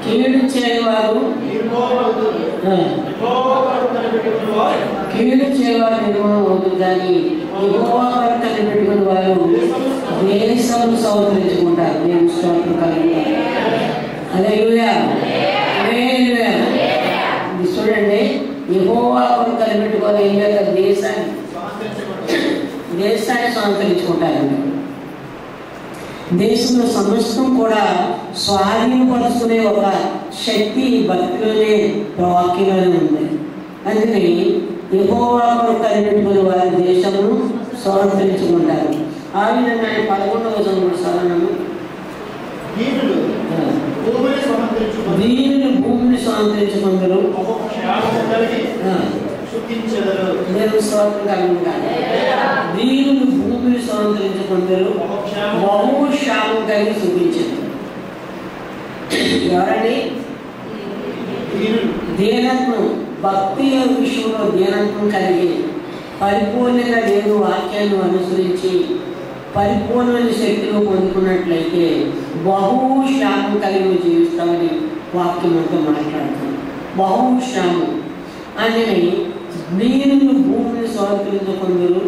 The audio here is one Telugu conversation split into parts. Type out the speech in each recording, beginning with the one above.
కీడు చేయవారు కీడు చేయవారు నిర్మూలన అవుతుంది, కానీ యెహోవా కొరకు కనిపెట్టుకుని వారు దేశం సంతరించుకుంటారు. దేవుని స్తోత్రం కలుగుతారు. హల్లెలూయా, హల్లెలూయా. చూడండి, యెహోవా కొరకు కనిపెట్టుకొని ఏం చేస్తారు? దేశాన్ని సంతరించుకుంటారండి. దేశంలో సమస్తం కూడా స్వాధీనపరుచుకునే ఒక శక్తి భక్తిలోనే వాక్యంలోనే ఉంది. అందుకని యెహోవా కొరకు కనిపెట్టుకుని వారి దేశమును సంతరించుకుంటారు. ఆ విధంగా 11వ వచనం చదవనము. దీనులు భూమిని సంతరించుకుందరు, దేవుని స్తోత్రం కలుగుగాక. దీనులు భూమిని సంతరించుకుందరు, బహు క్షామం కలిగి సుఖించదు. ఎవరండి? దీనత్వం, భక్తి విషయంలో దీనత్వం కలిగి పరిపూర్ణంగా దేవుని వాక్యాన్ని అనుసరించి పరిపూర్ణమైన శక్తిలో పొందుకున్నట్లయితే బహుశ్యామం కలిగి జీవిస్తామని వాక్యం అంతా మాట్లాడుతాం. బహుశ్యామం అని దీనులు భూమిని స్వాతంత్రించుకుందరు,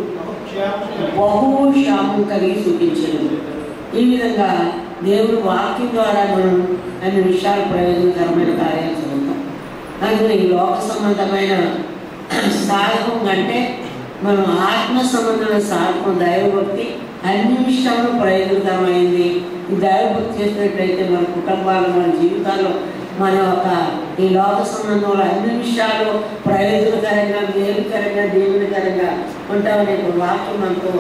బహుశ్యామం కలిగి సూచించదు. ఈ విధంగా దేవుని వాక్యం ద్వారా మనం అన్ని విషయాలు ప్రయోజనకరమైన కార్యాలు చదువుతాం. అందుకని ఈ లోక సంబంధమైన సాధకం కంటే మనం ఆత్మ సంబంధమైన సాధకం దైవభక్తి అన్ని విషయాల్లో ప్రయోజనకరమైంది. ఈ దైవభక్తి చేసినట్లయితే మన కుటుంబాలు, మన జీవితాల్లో, మన ఒక ఈ లోక సంబంధంలో అన్ని విషయాలు ప్రయోజనకరంగా, మేలుకరంగా, దేవునికరంగా ఉంటామని ఇప్పుడు వాక్యం మనతో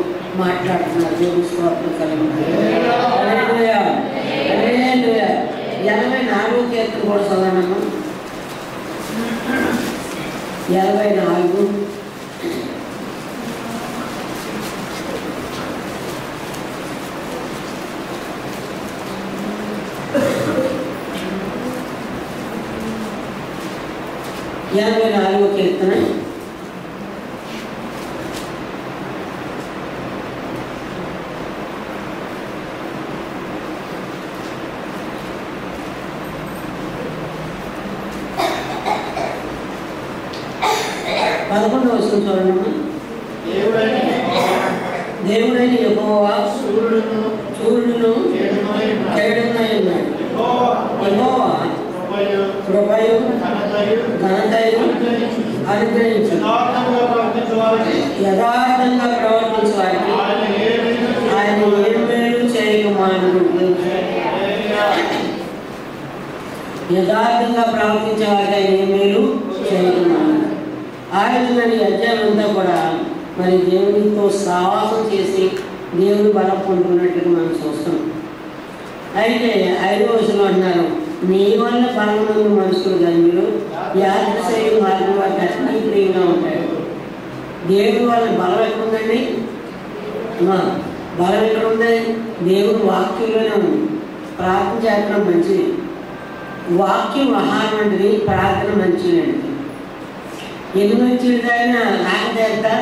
మాట్లాడుతున్నారు. దేవుని స్తోత్రం కలుగుతుంది. హల్లెలూయా, హల్లెలూయా. 84వ కీర్తన కూడా చదవనము. 84. కీర్తన 11వ వచనం చూడండి. దేవుడైన యెహోవా సూర్యుడును కేడునై ఉన్నాడు. యెహోవా కృపయు ఘనతయు అనుగ్రహించు. యథార్థంగా ప్రవర్తించు వారికి ఆయన ఏ మేలు చేయకుమారుడు. యథార్థంగా ప్రవర్తించే వారికి ఆయన ఏ మేలు చేయకుమారుడు. ఆ విధంగా ఈ అధ్యాయం అంతా కూడా మరి దేవునితో సావాసం చేసి దేవుని బలం పొందుకున్నట్టుగా మనం చూస్తాం. అయితే 5వ వచనంలో అన్నారు, నీ వల్ల బలమున్న మనుషులు ధన్యులు, యాత్రశైలి మార్గం వారికి అన్ని ప్రియంగా ఉంటాడు. దేవుని వల్ల బలం ఎక్కడుందండి? బలం ఎక్కడుంది? దేవుని వాక్యంలోనే ఉంది. ప్రార్థన చేయడం మంచిది, వాక్యం ఆహారం వంటిది, ప్రార్థన మంచిదండి. ఎన్ని మంచిదైనా ఆకదేస్తా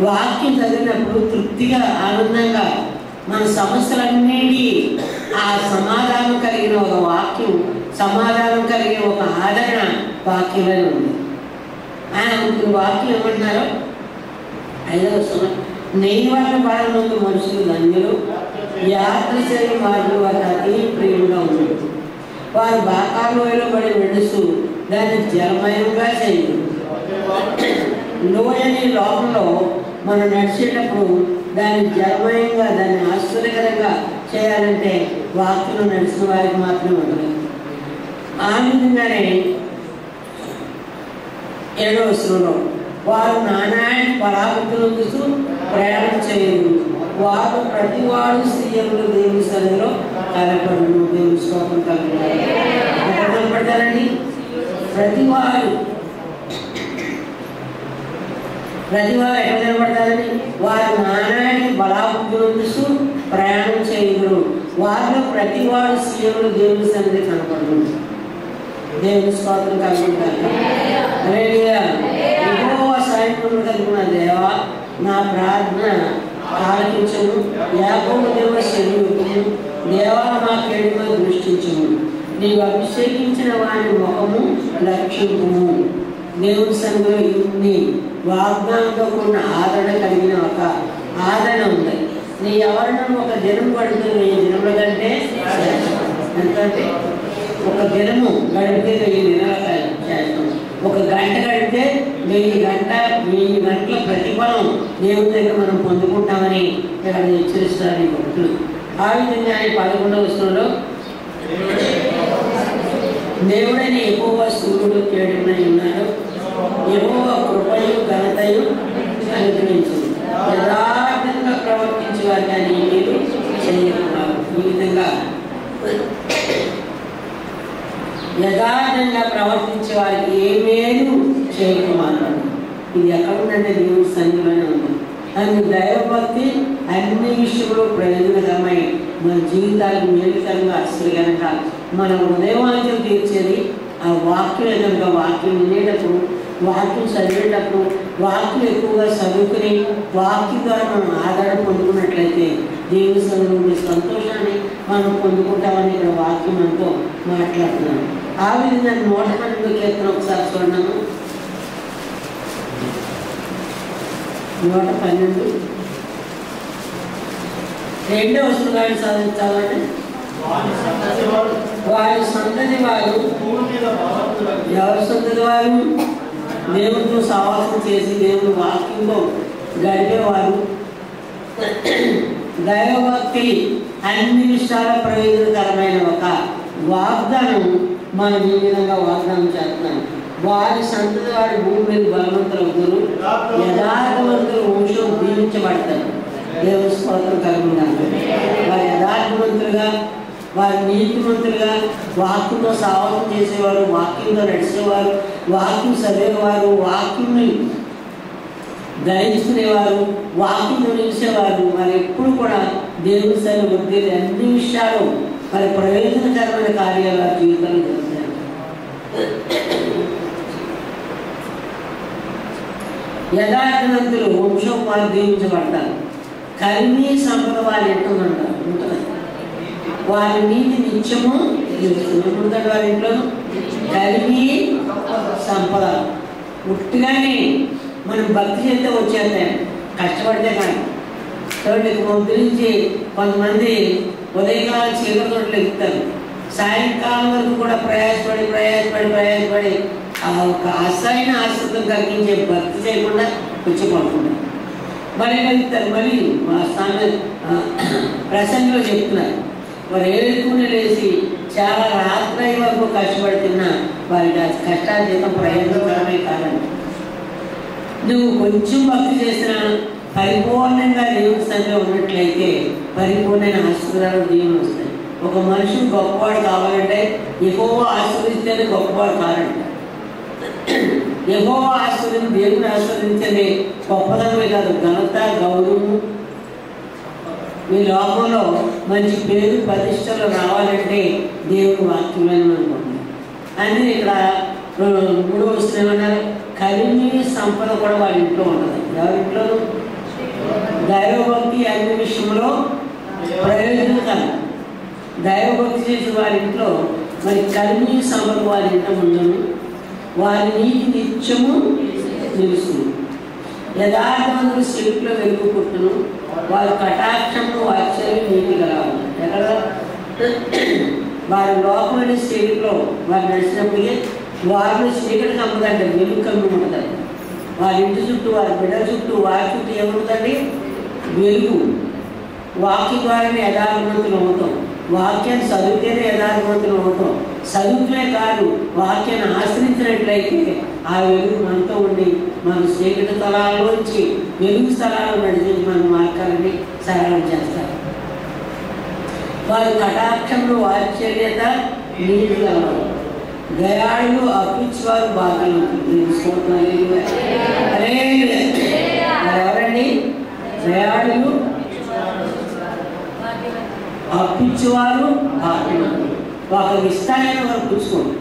వాక్యం చదివినప్పుడు తృప్తిగా, ఆనందంగా మన సమస్యలన్నిటి ఆ సమాధానం కలిగిన ఒక వాక్యం, సమాధానం కలిగిన ఒక ఆదరణ వాక్యమే ఉంది. ఆయన వాక్యం ఏమంటున్నారు? 5వ వచనం, నీ వల్ల బలమున్న మనుషులు ధన్యులు, యాత్రశైలి మార్గం వారికి అతి ప్రియంగా ఉంది. వారు బాకాలోయలో పడి నడుస్తూ దాన్ని జలమయంగా చేయదు. లోయని లోకంలో మనం నడిచేటప్పుడు దాన్ని జలమయంగా, దాన్ని ఆశ్చర్యకరంగా చేయాలంటే వాక్యంలో నడిచిన వారికి మాత్రమే ఉండదు. ఆ విధంగానే 7వ వచనంలో వారు నానాటి పరాభక్తులందుతూ ప్రయాణం చేయరు. వారు ప్రతివాడు స్త్రీలు దేవుని సన్నిధిలో కనపడను. దేవుని స్తోత్రం కలుగుతారు. ఎక్కడ కనపడతారండి? ప్రతివారు ఎక్కడ కనపడతారని? వారు నానాటి బలాభక్తులందుతూ ప్రయాణం చేయరు. వారిలో ప్రతివాడు స్త్రీలు దేవుని సన్నిధి కనపడను. దేవుని స్తోత్రం కలుగుతారు. హల్లెలూయా. యెహోవా సాయంత్రం కలిగిన దేవా, నా ప్రార్థన ఆలకించుము. యాకోబు దేవుని శరీరము దేవా మా కేడుగా దృష్టించుము. నీవు అభిషేకించిన వాని ముఖము లక్ష్యము. దేవుని సన్నిధిలో ఇన్ని వాగ్దానంతో కూడిన ఆదరణ కలిగిన ఒక ఆదరణ ఉంది. నీ ఎవరినూ ఒక దినం పడుతుంది 1000 దినముల కంటే ఎందుకంటే ఒక దినము గడిపితే 1000 దినాల చేస్తాం. ఒక గంట గడిపితే 1000 గంటల ప్రతిఫలం దేవుని దగ్గర మనం పొందుకుంటామని ఇక్కడ హెచ్చరిస్తారు ఈ భక్తులు. ఆ విధంగా 11వ వచనంలో దేవుడైన యెహోవా సూర్యుడు కేడునై ఉన్నాడు. యెహోవా కృపయు ఘనతయు అనుగ్రహించింది. యథార్థంగా ప్రవర్తించే వారిని ఆయన మీరు చేయకున్నారు. ఈ విధంగా యథార్థంగా ప్రవర్తించే వారికి ఏమేలు చేయకున్నారు. ఇది ఎక్కడ ఉందంటే దేవుని సన్నిధిలోనే ఉంది. అందుకు దైవభక్తి అన్ని విషయంలో ప్రయోజనకరమై మన జీవితాలకు మేలుకరంగా ఆశ్చర్యకరంగా మన హృదయవాంఛలు తీర్చేది ఆ వాక్యం. కనుక వాక్యం వినేటప్పుడు, వాక్యం చదివేటప్పుడు, వాక్యం ఎక్కువగా చదువుకుని వాక్యం ద్వారా మనం ఆదరణ పొందుకున్నట్లయితే దేవుని సన్నిధిలో సంతోషాన్ని మనం పొందుకుంటామని ఇక్కడ వాక్యం మనతో మాట్లాడుతున్నాను. ఆ విధంగా 112 కీర్తన ఒకసారి చూడము. 112 రెండో వస్తువులను సాధించాలంటే వారి సంతతి వారు ఎవరి సంతతి వారు దేవుడితో సహవాసం చేసి దేవుని వాక్యంలో గడిపేవారు. దైవభక్తి అన్ని విషయాల ప్రయోజనకరమైన ఒక వాగ్దానం మనం ఈ విధంగా వాగ్దానం చేస్తున్నాం. వారి సంతతి వారి భూమి మీద బలవంతులు అవుతారు. యథార్థవంతులు వంశం దీవించబడతారు. దేవుని స్తోత్రం కలుగుతారు. వారు యథార్థవంతులుగా, వారు నీతిమంతులుగా, వాక్యంతో సావాసం చేసేవారు, వాక్యంతో నడిచేవారు, వాక్యం చదివేవారు, వాక్యంని ధరించుకునేవారు, వాక్యంతో నిలిచేవారు. వారు ఎప్పుడు కూడా దేవుని సైన్ వృద్ధి అన్ని విషయాలు వారి ప్రయోజనకరమైన కార్యాలు వారి జీవితంలో జరుగుతాయి. యథార్థవంతులు వంశం వారు దీవించబడతారు. కలిమి సంపద వారి ఎట్టుందంటారు ఉంటుంది. వారి నీతి నిత్యము ఉంటుంది. వారి ఇంట్లో కలిమి సంపద ఉట్టిగానే మనం భక్తి చేస్తే వచ్చేస్తాం, కష్టపడితే కానీ. కాబట్టి గురించి కొంతమంది ఉదయకాలం చీకటితో ఎక్కుతారు, సాయంకాలం వరకు కూడా ప్రయాసపడి ఆ ఒక అసహ్యన ఆశ్రితం కలిగించే భక్తి చేయకుండా వచ్చి పడుకుంటారు. మళ్ళీ వెళ్తారు. మళ్ళీ మా స్వామి ప్రసంగంలో చెప్తున్నారు, వారు ఏడుకుని లేచి చాలా రాత్రి వరకు కష్టపడుతున్నా వారి కష్టాల జీతం ప్రయోజనకరమే కాదండి. నువ్వు కొంచెం భక్తి చేసినా పరిపూర్ణంగా దేవుని సన్నిధిలో ఉన్నట్లయితే పరిపూర్ణమైన ఆశీర్వాదాలు దేవుని వస్తాయి. ఒక మనిషి గొప్పవాడు కావాలంటే యెహోవా ఆశీర్వదిస్తేనే గొప్పవాడు కావాలంట. యెహోవా ఆశీర్వదించి దేవుని ఆశీర్వదించేది గొప్పదనమే కాదు, ఘనత గౌరవము. మీ లోకంలో మంచి పేరు ప్రతిష్టలు రావాలంటే దేవుని వాక్యమైన అనుకుంటున్నాం. అందుకే ఇక్కడ 3వ వస్తువు ఏమన్నారు, కలిమి సంపద కూడా వాళ్ళ ఇంట్లో ఉంటుంది. ఎవరింట్లో? దైవభక్తి అన్ని విషయంలో ప్రయోజనకరం. దైవభక్తి చేసిన వారి ఇంట్లో మరి కలిమి సంపద వారి ఇంట్లో ఉండను. వారి నీతి నిత్యము నిలుస్తుంది. యథార్థవంతులు శిల్పులో వెలుగు పుట్టును. వారి కటాక్షము వాత్సల్యం నీతి కలవాలి. ఎక్కడ వారి లోకమైన శిల్పులో వారు నడిచినప్పటికీ వారిలో చీకటి కమ్ముదండి, వెలుగు కమ్మి ఉంటుంది. వారి ఇంటి చుట్టూ, వారి బిడ్డల చుట్టూ, వారి చుట్టూ ఏముంటుందండి? వెలుగు. వాక్య ద్వారానే యథార్థవంతులు అవుతాం. వాక్యాన్ని చదివితేనే యథార్థవంతులు అవుతాం. చదువుతులే కాదు, వాక్యాన్ని ఆశ్రయించినట్లయితే ఆ వెలుగు మనతో ఉండి మన చీకటి స్థలాల్లోంచి వెలుగు స్థలాల్లో నడిచి మన మార్గాలని సరళం చేస్తారు. వారి కటాక్షంలో వాత్సల్యత నీతి కలవాలి. దయాళులు అప్పించేవారు బాధలు. ఎవరండి దయాళులు? అప్పించేవారు బాధలు. ఒకరు ఇష్టాన్ని వారు పుచ్చుకోండి.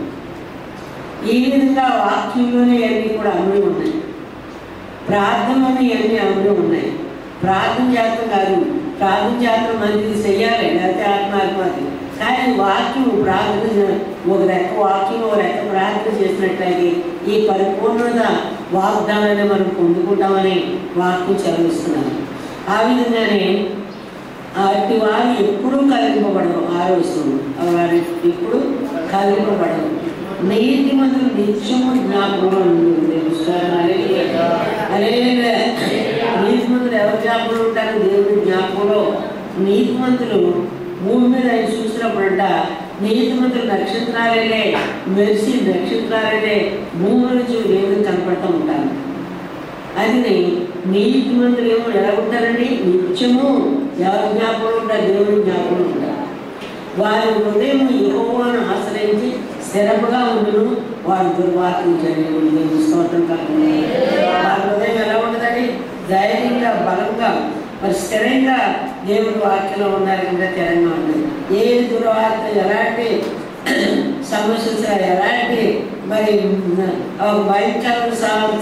ఈ విధంగా వాక్యంలోనే అన్నీ కూడా అన్నీ ఉన్నాయి. ప్రార్థనలోనే అన్నీ అన్నీ ఉన్నాయి. ప్రార్థన చేస్తాం కాదు, ప్రార్థన చేస్తాం మంచిది చెయ్యాలి, లేకపోతే ఆత్మహత్య. కానీ వాక్యం ప్రార్థన ఒక రెక్క వాక్యం ఒక రెక్క ప్రార్థన చేసినట్లయితే ఈ పరిపూర్ణత వాగ్దానాన్ని మనం పొందుకుంటామని వాక్యం చదివిస్తున్నాను. ఆ విధంగానే అట్టి వారు ఎప్పుడూ కలిగింపబడరు. ఆరోగ్యం వారు ఎప్పుడు కలిగింపబడరు. నీతి మందులు నిత్యము జ్ఞాపకంలో అదే నీతి మందులు ఎవరు జ్ఞాపకంలో ఉంటారు? దేవుడి జ్ఞాపకంలో. నీతి మందులు భూమి మీద ఆయన చూసినప్పుడంట నీతి మందులు నక్షత్రాలే మెరిసి నక్షత్రాలే భూమి నుంచి దేవుడిని కనపడుతూ ఉంటారు. అది నీతి మందులు ఏమో ఎలా ఉంటారండి? నిత్యము ఎవరి జ్ఞాపకంలో ఉంటారు? దేవుడి జ్ఞాపకంలో ఉంటారు. వారి హృదయం యెహోవాను ఆశ్రయించి స్థిరముగా ఉండును, వారు దుర్వార్తలు జరిగి స్తోత్రం కలుగుతుంది. వారి హృదయం ఎలా ఉంటుందండి? ధైర్యంగా బలంగా మరి స్థిరంగా దేవుడి వాక్యంలో ఉన్నారంటే స్థిరంగా ఉంటుంది. ఏ దుర్వార్త ఎలాంటి సమస్య ఎలాంటి మరి భయంకర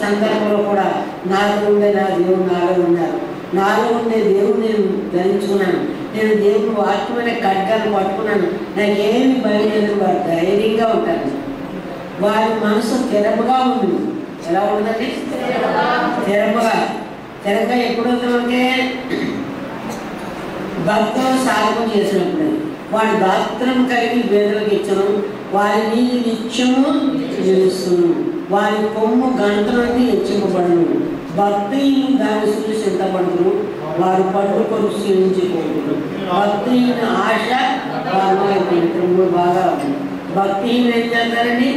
సందర్భంలో కూడా నాలో ఉండే నా దేవుడు నాలో ఉన్నారు, నాలో ఉండే దేవుడు నేను ధరించుకున్నాను, నేను దేవుడు వాక్యమైన ఖడ్గాన్ని పట్టుకున్నాను, నాకేమి భయం లేదు. వారు ధైర్యంగా ఉంటారు. వారి మనసు స్థిరముగా ఉంది. ఎలా ఉంటుందండి? స్థిరంగా ఎప్పుడు అవుతామంటే భక్తులు సాధకం చేసినప్పుడు వాడి గాత్రం కలిగి పేదలకు ఇచ్చను, వారి నీళ్ళు నిత్యము నిలుస్తును, వారి కొమ్ము గంట నుండి హెచ్చింపబడును. భక్తిని దాని చూసి చింతపడుతును, వారు పడులు కొరకు క్షీణించిపోతున్నారు. భక్తిహీన ఆశ మూడు బాగా ఉంటుంది. భక్తిహీన ఏం చేస్తారండి?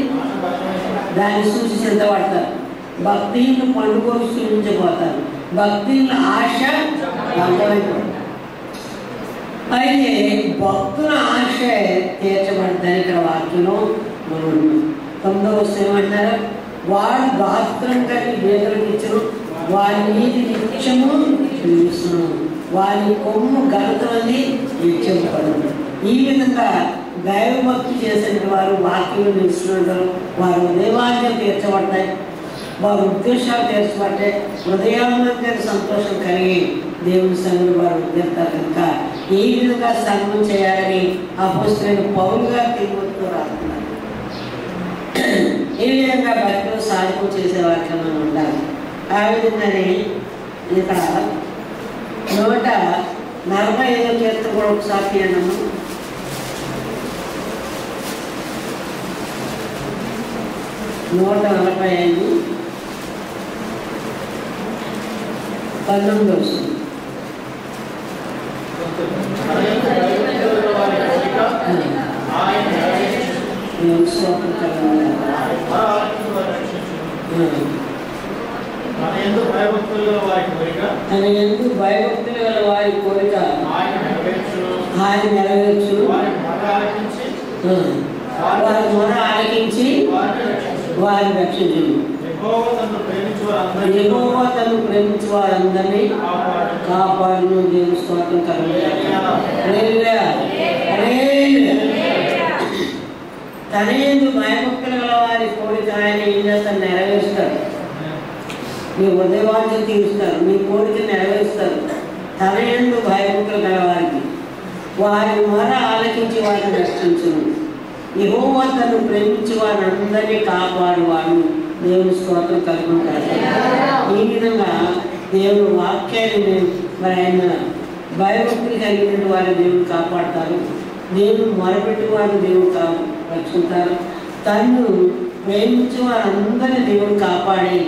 దాన్ని చూసి చింతపడతారు. భక్తిహీన పండు కొరకు క్షీణించిపోతారు. భక్తిహీన ఆశ భంగమైపోతుంది. అయితే భక్తుల ఆశ తీర్చబడతాయి. ఇక్కడ వాక్యంలో మనం 9వ వచనం ఏమంటారు? వాడు గాత్రం కలిగి పేదలకు ఇచ్చను, వారి నీతి నిత్యము నిలుస్తును, వారి కొమ్ము ఘనతలని నిత్యపడను. ఈ విధంగా దైవభక్తి చేసిన వారు వాక్యం నిలుస్తున్నారు. వారు ఉదయవాక్యం తీర్చబడతాయి, వారి ఉద్దేశాలు తీర్చబడతాయి. హృదయాంగా సంతోషం కలిగి దేవుని సంఘం వారు ఉద్యోగుతారు. కనుక ఈ విధంగా సంఘం చేయాలని అపోస్తలుడైన పౌలు గారు తిమోతితో రాస్తున్నారు. ఈ విధంగా భక్తులు సాధకం చేసే వాక్యం మనం ఉండాలి. ఆ విధంగానే ఇక్కడ 145వ కీర్తన కూడా ఒకసారి తీయనము. 145 19వ వచనం. తన యందు భయభక్తులు గల వారి కోరిక ఆయన నెరవేర్చును, వారి మొర ఆలకించి వారిని రక్షించును. యెహోవా తను ప్రేమించు వారందరినీ కాపాడును. దేవుని స్తోత్రం తన యందు భయభక్తులు గల వారి కోరిక ఆయన ఏం చేస్తారు? నెరవేరుస్తారు. నీ ఉదయవాంఛ తీరుస్తారు, నీ కోరిక నెరవేరుస్తారు. తన యందు భయభక్తులు గల వారికి వారి మొర ఆలకించి వారిని రక్షించును. యెహోవా తను ప్రేమించి వారందరినీ కాపాడువాడు. దేవుని స్తోత్రం కలుగుతారు. ఈ విధంగా దేవుడు వాక్యాన్ని మరి ఆయన భయభక్తులు కలిగిన వారిని దేవుడు కాపాడతారు. దేవుడు మొరపెట్టి వారిని దేవుడు రక్షిస్తారు. తను ప్రేమించి వారందరినీ దేవుడు కాపాడి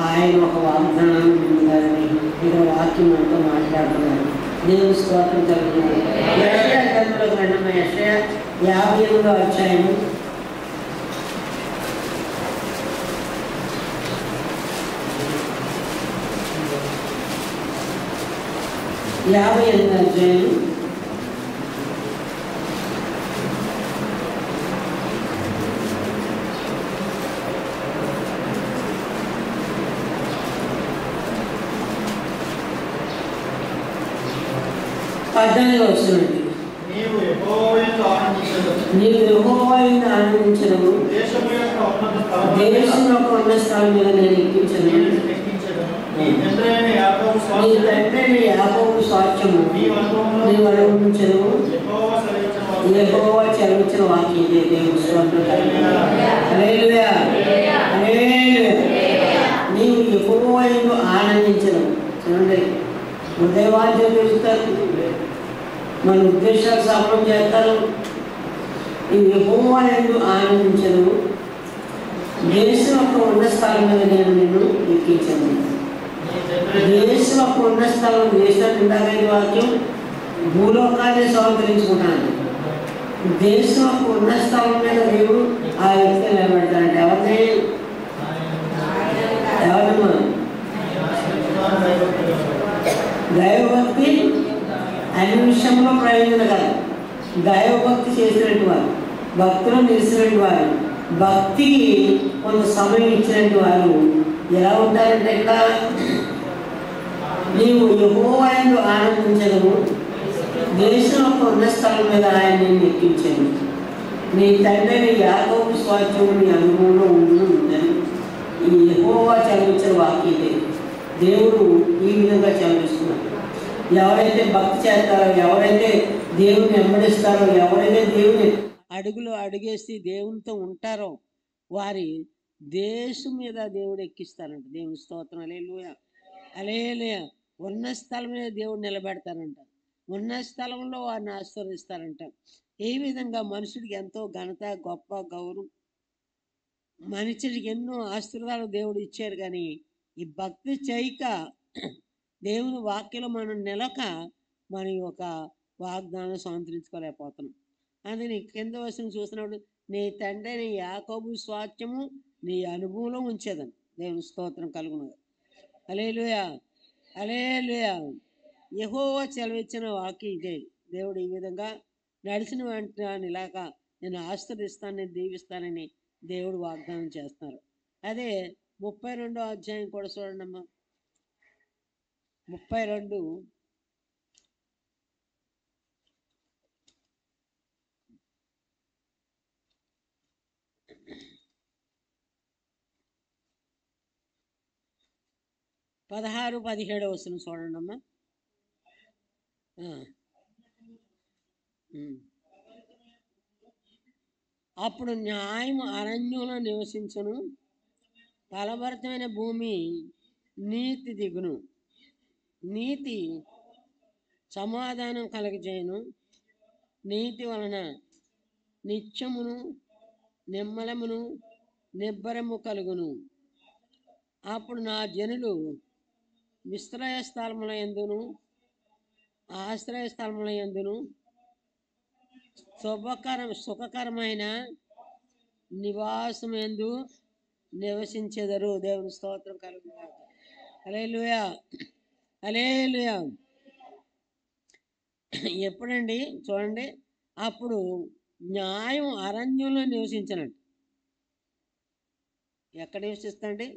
ఆయన ఒక వాగ్దానాన్ని పొందాలని ఇక్కడ వాక్యం అంతా మాట్లాడుతున్నారు. దేవుని స్తోత్రం కలుగుతుంది. యెషయా గ్రంథంలోకి రండి. యెషయా 58వ అధ్యాయము 58వ అధ్యాయం 14వ వచనం. నీవు యెహోవా యందు ఆనందించదవు, దేశం యొక్క ఉన్నత స్థలం మీద నేను ఎక్కించను. నీ తండ్రి అయిన యాకోబు స్వాస్థ్యము నీవు అనుభవించదు. యెహోవా సెలవిచ్చిన వాక్యం ఇదే. దేవుని స్తోత్రం. హల్లెలూయా, హల్లెలూయా. నీవు యెహోవా యందు ఆనందించదు. చూడండి, హృదయవాంఛలు తీరుస్తారు, మన ఉద్దేశాలు సఫలం చేస్తారు. నీవు యెహోవా యందు ఆనందించదు. దేశం యొక్క ఉన్న స్థలం మీద నేను నిన్ను ఎక్కించాను. దేశం యొక్క ఉన్న స్థలం, దేశాన్ని ఇందాకైన వాక్యం భూలోకాన్ని స్వీకరించుకుంటాను. దేశం యొక్క ఉన్న స్థలం మీద దేవుడు ఆ వ్యక్తి నిలబెడతానంటే ఎవరిని? ఎవరమ్మా? దైవభక్తి అన్ని విషయంలో ప్రయోజనం కదా. దైవభక్తి చేసినట్టు వారు, భక్తులు నిలిచినట్టు వారు, భక్తికి కొంత సమయం ఇచ్చినట్టు వారు ఎలా ఉంటారంటే ఇక్కడ నీవు యెహోవా యందు ఆనందించదము. దేశం యొక్క ఉన్న స్థలం మీద ఆయన నేను ఎక్కించాను. నీ తండ్రి యాకోబు స్వాస్థ్యము నీ అనుభవంలో ఉందని ఈ యెహోవా చదివించిన వాక్యతే. దేవుడు ఈ విధంగా చదివిస్తున్నాడు. ఎవరైతే భక్తి చేస్తారో, ఎవరైతే దేవుని వెంబడిస్తారో, ఎవరైతే దేవుని అడుగులో అడుగేసి దేవునితో ఉంటారో వారి దేశం మీద దేవుడు ఎక్కిస్తారంట. దేవుని స్తోత్రం. హల్లెలూయా, హల్లెలూయా. ఉన్న స్థలం మీద దేవుడు నిలబెడతారంట. ఉన్న స్థలంలో వారిని ఆశీర్వదిస్తారంట. ఏ విధంగా మనుషుడికి ఎంతో ఘనత, గొప్ప గౌరవం, మనుషుడికి ఎన్నో ఆశీర్వాదాలు దేవుడు ఇచ్చారు. కానీ ఈ భక్తి చేయక దేవుని వాక్యలో మనం నిలక మన యొక్క వాగ్దానం స్వాతంత్రించుకోలేకపోతున్నాం. అందుకని కింద వస్తువుని చూసినప్పుడు నీ తండ్రి నీ యాకోబు స్వాస్థ్యము నీ అనుభవంలో ఉంచేదని. దేవుని స్తోత్రం కలుగును. హల్లెలూయా, హల్లెలూయా. యెహోవా సెలవిచ్చిన వాక్యం ఇదే. దేవుడు ఈ విధంగా నడిచిన వెంటనే ఇలాగా నేను ఆశీర్వదిస్తాను, నేను దీవిస్తానని దేవుడు వాగ్దానం చేస్తున్నారు. అదే 32వ అధ్యాయం కూడా చూడండి అమ్మా. 32 16, 17 వస్తుంది చూడండి అమ్మా. అప్పుడు న్యాయం అరణ్యంలో నివసించును, ఫలభరితమైన భూమి నీతి దిగును. నీతి సమాధానం కలగజేయును. నీతి వలన నిత్యమును నిమ్మలమును నిబ్బరము కలుగును. అప్పుడు నా జనులు విశ్రయ స్థలముల యందును ఆశ్రయ స్థలముల యందును సుఖకరమైన నివాసం యందు నివసించెదరు. దేవుని స్తోత్రం కలుగును. హల్లెలూయా, హల్లెలూయా. ఎప్పుడండి చూడండి, అప్పుడు న్యాయం అరణ్యంలో నివసించినట్టు. ఎక్కడ నివసిస్తండి?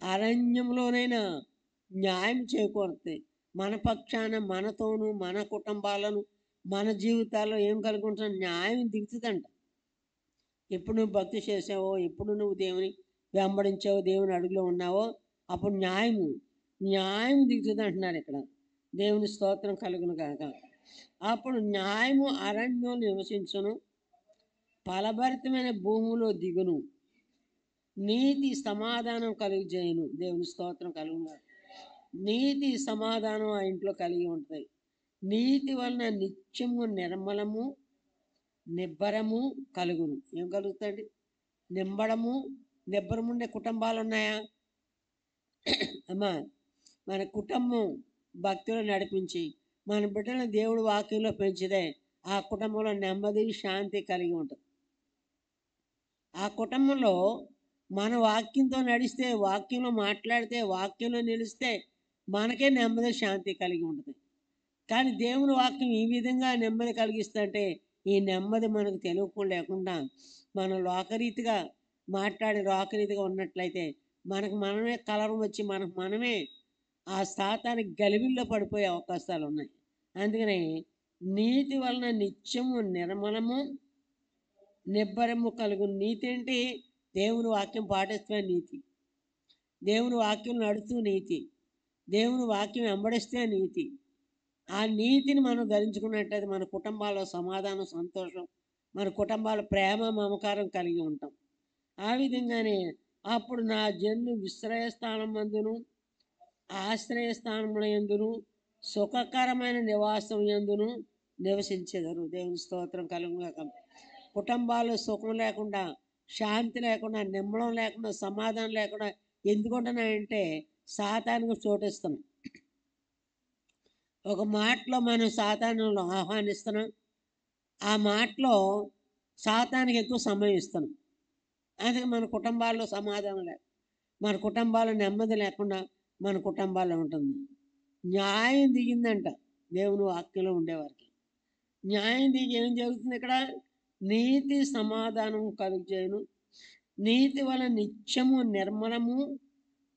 అరణ్యంలోనైనా న్యాయం చేకూరుతుంది. మన పక్షాన, మనతోనూ, మన కుటుంబాలను, మన జీవితాల్లో ఏం కలుగుంటున్నా న్యాయం దిగుతుందంట. ఎప్పుడు నువ్వు భక్తి చేసావో, ఎప్పుడు నువ్వు దేవుని వెంబడించావో, దేవుని అడుగులో ఉన్నావో అప్పుడు న్యాయం దిగుతుంది అంటున్నారు ఇక్కడ. దేవుని స్తోత్రం కలుగును కాక. అప్పుడు న్యాయము అరణ్యంలో నివసించును, ఫలభరితమైన భూములో దిగును. నీతి సమాధానం కలుగజేయును. దేవుని స్తోత్రం కలుగును. నీతి సమాధానం ఆ ఇంట్లో కలిగి ఉంటుంది. నీతి వలన నిత్యము నిర్మలము నిబ్బరము కలుగును. ఏం కలుగుతుంది? నిబ్బరము ఉండే కుటుంబాలు ఉన్నాయా అమ్మా? మన కుటుంబం భక్తిలో నడిపించి మన బిడ్డలను దేవుడు వాక్యంలో పెంచితే ఆ కుటుంబంలో నెమ్మది, శాంతి కలిగి ఉంటుంది. ఆ కుటుంబంలో మన వాక్యంతో నడిస్తే, వాక్యంలో మాట్లాడితే, వాక్యంలో నిలిస్తే మనకే నెమ్మది, శాంతి కలిగి ఉంటుంది. కానీ దేవుని వాక్యం ఈ విధంగా నెమ్మది కలిగిస్తుంటే ఈ నెమ్మది మనకు తెలియకుండా లేకుండా మనం లోకరీతిగా మాట్లాడి లోకరీతిగా ఉన్నట్లయితే మనకు మనమే కలరం వచ్చి మనకు మనమే ఆ సాతానికి గలిబిల్లో పడిపోయే అవకాశాలు ఉన్నాయి. అందుకని నీతి వలన నిత్యము నిర్మలము నిబ్బరము కలుగు. నీతి ఏంటి? దేవుని వాక్యం పాటిస్తే నీతి. దేవుని వాక్యం నడుస్తూ నీతి, దేవుని వాక్యం వెంబడిస్తే నీతి. ఆ నీతిని మనం ధరించుకున్నట్లయితే మన కుటుంబాల్లో సమాధానం, సంతోషం, మన కుటుంబాల ప్రేమ, మమకారం కలిగి ఉంటాం. ఆ విధంగానే అప్పుడు నా జన్ను విశ్రయస్థానం మందును ఆశ్రయస్థానముల యందును సుఖకరమైన నివాసం యందును నివసించెదరు. దేవుని స్తోత్రం కలుగుగాక. కుటుంబాల్లో సుఖం లేకుండా, శాంతి లేకుండా, నిమ్మలం లేకుండా, సమాధానం లేకుండా ఎందుకుంటున్నాయంటే సాతానుకు చోటిస్తున్నాం. ఒక మాటలో మనం సాతానులను ఆహ్వానిస్తున్నాం, ఆ మాటలో సాతానికి ఎక్కువ సమయం ఇస్తున్నాం. అందుకే మన కుటుంబాల్లో సమాధానం లేక, మన కుటుంబాల్లో నెమ్మది లేకుండా మన కుటుంబాల్లో ఉంటుంది. న్యాయం దిగిందంట దేవుని వాక్యంలో ఉండేవారికి. న్యాయం దిగి ఏం జరుగుతుంది ఇక్కడ? నీతి సమాధానం కలుగజేయును, నీతి వల్ల నిత్యము నిర్మలము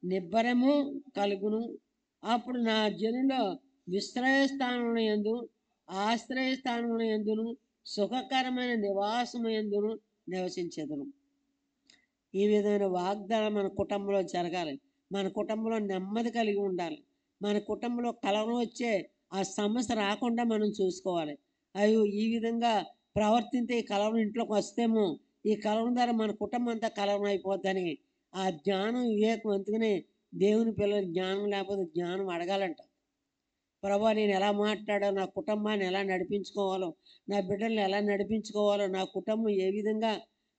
నిబ్బరము కలుగును. అప్పుడు నా జనుల విశ్రయస్థానముల యందు ఆశ్రయస్థానముల యందును సుఖకరమైన నివాసము యందును నివసించెదరు. ఈ విధమైన వాగ్దానం మన కుటుంబంలో జరగాలి. మన కుటుంబంలో నెమ్మది కలిగి ఉండాలి. మన కుటుంబంలో కలవరం వచ్చే ఆ సమస్య రాకుండా మనం చూసుకోవాలి. అయ్యో ఈ విధంగా ప్రవర్తింతే ఈ కలవరం ఇంట్లోకి వస్తేమో ఈ కలవరం ద్వారా మన కుటుంబం అంతా కలవరం అయిపోద్దని ఆ జ్ఞానం, వివేకం. అందుకనే దేవుని పిల్లలు జ్ఞానం లేకపోతే జ్ఞానం అడగాలంట. ప్రభా నేను ఎలా మాట్లాడాలో, నా కుటుంబాన్ని ఎలా నడిపించుకోవాలో, నా బిడ్డల్ని ఎలా నడిపించుకోవాలో, నా కుటుంబం ఏ విధంగా